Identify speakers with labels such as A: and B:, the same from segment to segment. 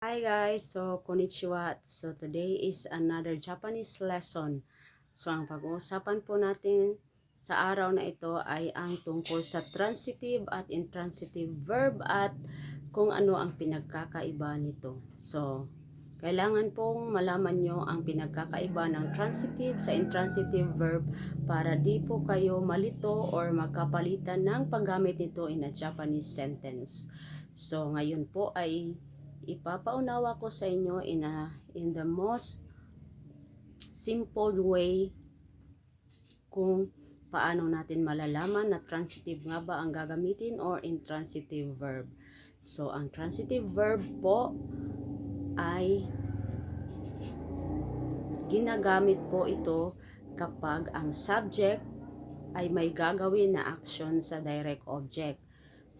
A: Hi guys, so konnichiwa. So today is another Japanese lesson. So ang pag-uusapan po natin sa araw na ito ay ang tungkol sa transitive at intransitive verb at kung ano ang pinagkakaiba nito. So kailangan pong malaman nyo ang pinagkakaiba ng transitive sa intransitive verb para di po kayo malito or magkapalitan ng paggamit nito in a Japanese sentence. So ngayon po ay ipapaunawa ko sa inyo in the most simple way kung paano natin malalaman na transitive nga ba ang gagamitin or intransitive verb. So ang transitive verb po ay ginagamit po ito kapag ang subject ay may gagawin na action sa direct object.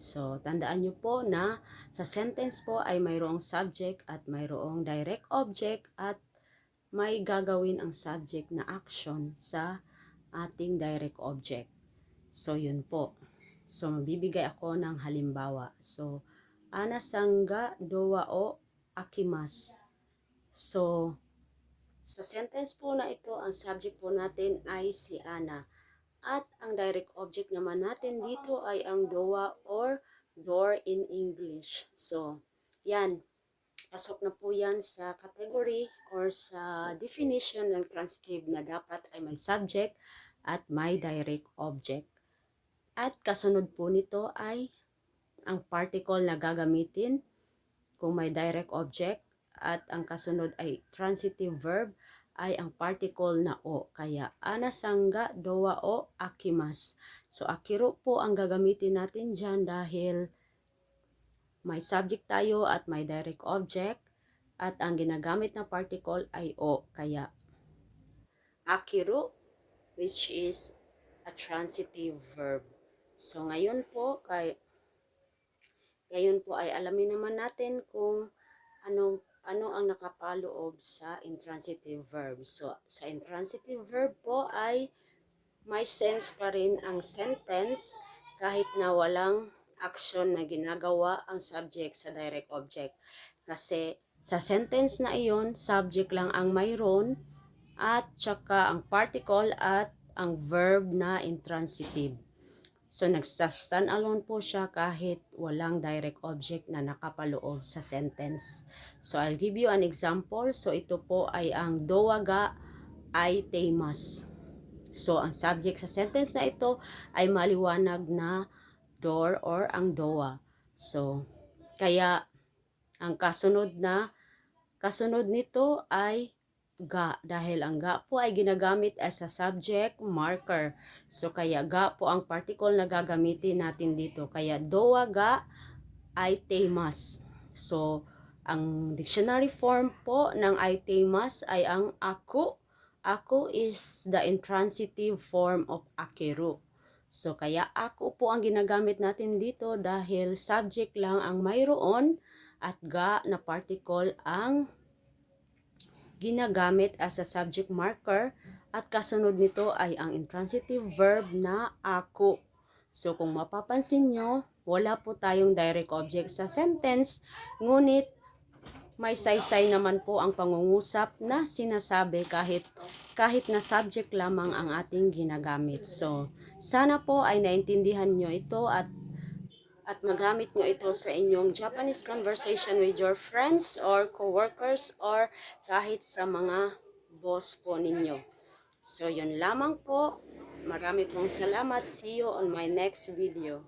A: So, tandaan nyo po na sa sentence po ay mayroong subject at mayroong direct object at may gagawin ang subject na action sa ating direct object. So, yun po. So, magbibigay ako ng halimbawa. So, ana sanga dowa o akimasu. So, sa sentence po na ito, ang subject po natin ay si Ana. At ang direct object naman natin dito ay ang doa or door in English. So, yan. Pasok na po yan sa category or sa definition ng transitive na dapat ay may subject at may direct object. At kasunod po nito ay ang particle na gagamitin kung may direct object at ang kasunod ay transitive verb ay ang particle na o. Kaya, ana sanga dowa o akimas. So, akiro po ang gagamitin natin dyan dahil may subject tayo at may direct object at ang ginagamit na particle ay o. Kaya, akiro, which is a transitive verb. So, ngayon po ay alamin naman natin kung ano ang nakapaloob sa intransitive verb. So, sa intransitive verb po ay may sense pa rin ang sentence kahit na walang action na ginagawa ang subject sa direct object. Kasi sa sentence na iyon, subject lang ang mayroon at saka ang particle at ang verb na intransitive. So, nagsa-stand alone po siya kahit walang direct object na nakapaloob sa sentence. So, I'll give you an example. So, ito po ay ang dowa ga ay teimas. So, ang subject sa sentence na ito ay maliwanag na door or ang dowa. So, kaya ang kasunod nito ay ga dahil ang ga po ay ginagamit as a subject marker. So kaya ga po ang particle na gagamitin natin dito. Kaya dowa ga ay teimas. So ang dictionary form po ng ay teimas ay ang ako. Ako is the intransitive form of akeru. So kaya ako po ang ginagamit natin dito dahil subject lang ang mayroon at ga na particle ang ginagamit as a subject marker at kasunod nito ay ang intransitive verb na ako. So kung mapapansin nyo, wala po tayong direct object sa sentence, ngunit may saysay naman po ang pangungusap na sinasabi kahit na subject lamang ang ating ginagamit. So sana po ay naintindihan nyo ito at magamit nyo ito sa inyong Japanese conversation with your friends or coworkers or kahit sa mga boss po ninyo. So, yun lamang po. Marami pong salamat. See you on my next video.